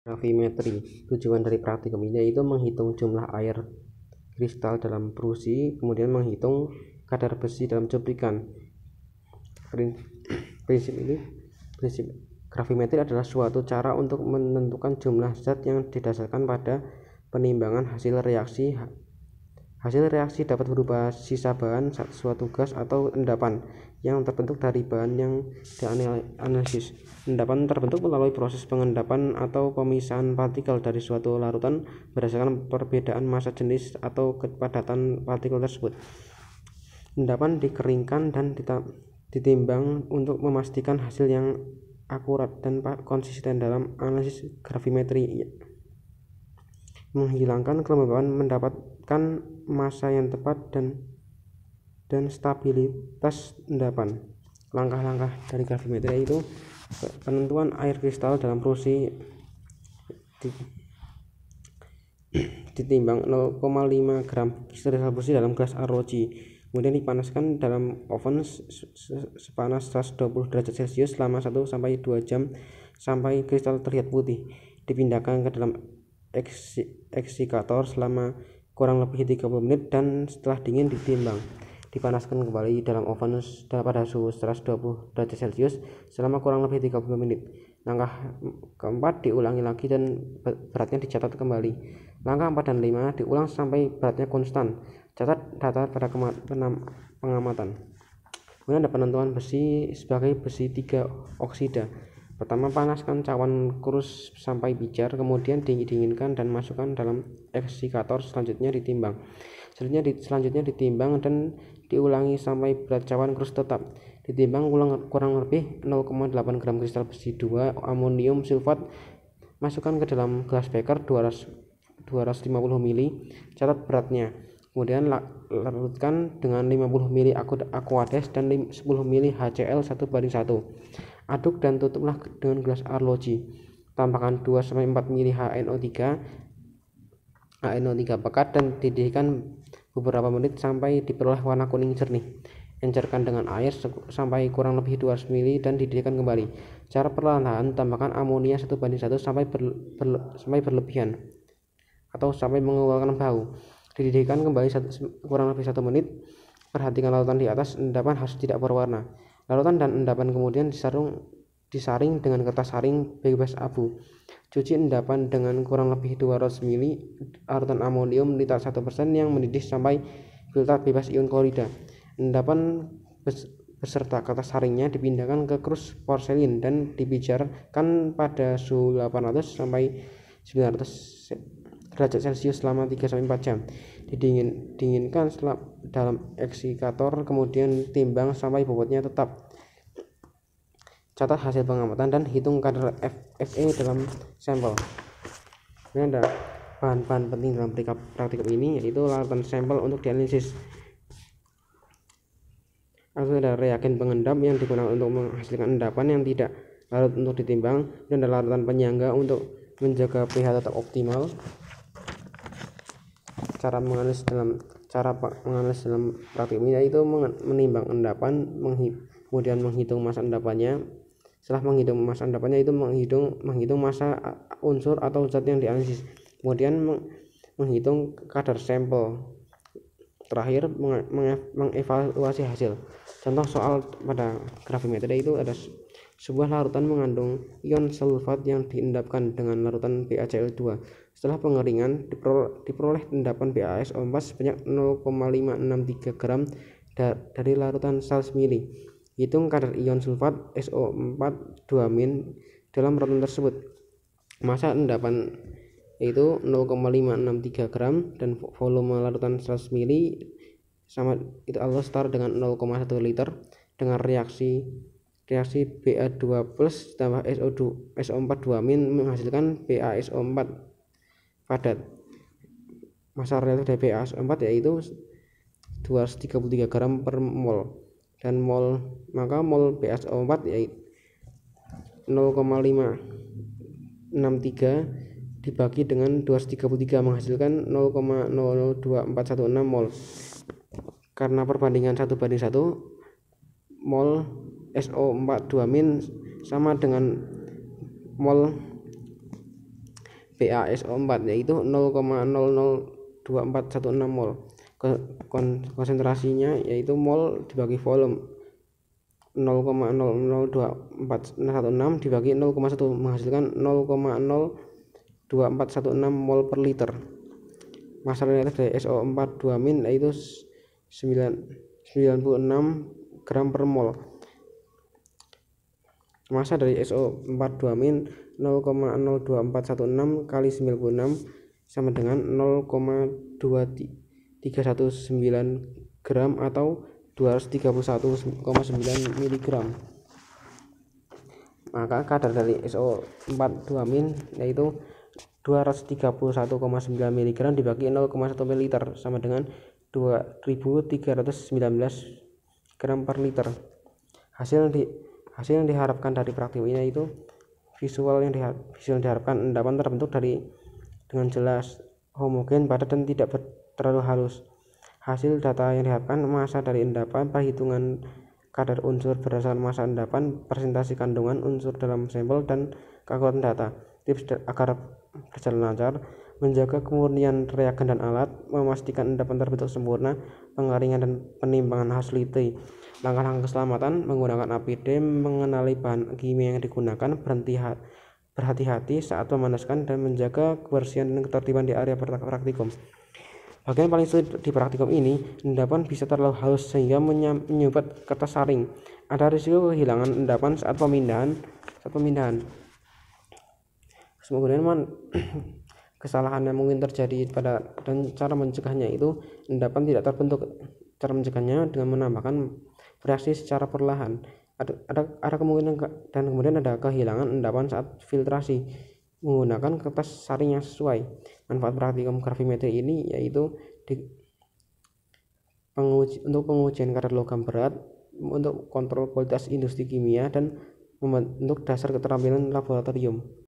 Gravimetri. Tujuan dari praktikum ini yaitu menghitung jumlah air kristal dalam brusi, kemudian menghitung kadar besi dalam cuplikan. Prinsip gravimetri adalah suatu cara untuk menentukan jumlah zat yang didasarkan pada penimbangan hasil reaksi. Hasil reaksi dapat berupa sisa bahan, suatu gas, atau endapan yang terbentuk dari bahan yang dianalisis. Endapan terbentuk melalui proses pengendapan atau pemisahan partikel dari suatu larutan berdasarkan perbedaan massa jenis atau kepadatan partikel tersebut. Endapan dikeringkan dan ditimbang untuk memastikan hasil yang akurat dan konsisten. Dalam analisis gravimetri menghilangkan kelembaban, mendapatkan massa yang tepat dan stabilitas endapan. Langkah-langkah dari gravimetri itu penentuan air kristal dalam brusi ditimbang 0,5 gram kristal brusi dalam gelas arloji, kemudian dipanaskan dalam oven sepanas 120 derajat Celcius selama 1-2 jam sampai kristal terlihat putih. Dipindahkan ke dalam eksikator selama kurang lebih 30 menit dan setelah dingin ditimbang. Dipanaskan kembali dalam oven pada suhu 120 derajat Celcius selama kurang lebih 30 menit. Langkah keempat diulangi lagi dan beratnya dicatat kembali. Langkah 4 dan 5 diulang sampai beratnya konstan. Catat data pada pengamatan. Kemudian ada penentuan besi sebagai besi 3 oksida. Pertama, panaskan cawan krus sampai pijar, kemudian dinginkan dan masukkan dalam eksikator. Selanjutnya ditimbang. Selanjutnya ditimbang dan diulangi sampai berat cawan krus tetap. Ditimbang ulang kurang lebih 0,8 gram kristal besi 2 amonium sulfat. Masukkan ke dalam gelas beker 250 ml. Catat beratnya. Kemudian larutkan dengan 50 ml aquades dan 10 ml HCl 1:1. Aduk dan tutuplah dengan gelas arloji. Tambahkan 2-4 ml HNO3 pekat dan didihkan beberapa menit sampai diperoleh warna kuning jernih. Encerkan dengan air sampai kurang lebih 200 ml dan didihkan kembali. Cara perlahan, tambahkan amonia 1:1 sampai berlebihan atau sampai mengeluarkan bau. Didihkan kembali kurang lebih 1 menit. Perhatikan larutan di atas endapan harus tidak berwarna. Larutan dan endapan kemudian disaring dengan kertas saring bebas abu. Cuci endapan dengan kurang lebih 200 ml larutan amonium nitrat 1% yang mendidih sampai filtrat bebas ion klorida. Endapan beserta kertas saringnya dipindahkan ke krus porselin dan dipijarkan pada suhu 800 sampai 900 derajat Celcius selama 3-4 jam. Dinginkan dalam eksikator, kemudian timbang sampai bobotnya tetap. Catat hasil pengamatan dan hitung kadar Fe dalam sampel. Ini ada bahan-bahan penting dalam praktikum ini, yaitu larutan sampel untuk dianalisis. Ada reagen pengendap yang digunakan untuk menghasilkan endapan yang tidak larut untuk ditimbang, dan ada larutan penyangga untuk menjaga pH tetap optimal. Cara menganalisis dalam praktikum ini yaitu menimbang endapan, kemudian menghitung massa endapannya. Setelah menghitung massa endapannya itu menghitung massa unsur atau zat yang dianalisis, kemudian menghitung kadar sampel. Terakhir mengevaluasi hasil. Contoh soal pada gravimetri itu ada sebuah larutan mengandung ion sulfat yang diendapkan dengan larutan BaCl2. Setelah pengeringan diperoleh endapan BaSO4 sebanyak 0,563 gram dari larutan 100 ml. Hitung kadar ion sulfat SO4 2- dalam larutan tersebut. Massa endapan yaitu 0,563 gram dan volume larutan 100 ml sama itu Allah setara dengan 0,1 liter. Dengan reaksi Ba2 plus tambah SO4 2- menghasilkan BaSO4 padat. Massa relatif dari BaSO4 yaitu 233 gram per mol, dan maka mol BaSO4 yaitu 0,563 dibagi dengan 233 menghasilkan 0,02416 mol. Karena perbandingan 1:1, mol SO4 2- sama dengan mol BaSO4 yaitu 0,002416 mol. Konsentrasinya yaitu mol dibagi volume 0,002416 dibagi 0,1 menghasilkan 0,02416 mol per liter. Massa relatif dari SO4 2- yaitu 96 gram per mol. Massa dari SO4 2- 0,02416 kali 96 sama dengan 0,2319 gram atau 231,9 mg. Maka kadar dari SO4 2- yaitu 231,9 mg dibagi 0,1 ml sama dengan 2319 gram per liter. Hasil yang diharapkan dari praktik ini yaitu visual yang diharapkan endapan terbentuk dengan jelas, homogen, padat dan tidak terlalu halus. Hasil data yang diharapkan massa dari endapan, perhitungan kadar unsur berdasarkan massa endapan, presentasi kandungan unsur dalam sampel dan kalkulasi data. Tips agar berjalan lancar: menjaga kemurnian reagen dan alat, memastikan endapan terbentuk sempurna, pengaringan dan penimbangan hasil teliti. Langkah-langkah keselamatan: menggunakan APD, mengenali bahan kimia yang digunakan, berhati-hati saat memanaskan, dan menjaga kebersihan dan ketertiban di area praktikum. Bagian paling sulit di praktikum ini, endapan bisa terlalu halus sehingga menyumbat kertas saring. Ada risiko kehilangan endapan saat pemindahan. Kemudian kesalahan yang mungkin terjadi dan cara mencegahnya itu endapan tidak terbentuk. Cara mencegahnya dengan menambahkan reaksi secara perlahan. Ada kemungkinan dan kemudian ada kehilangan endapan saat filtrasi menggunakan kertas saring yang sesuai. Manfaat praktikum gravimetri ini yaitu untuk pengujian kadar logam berat, untuk kontrol kualitas industri kimia, dan membentuk dasar keterampilan laboratorium.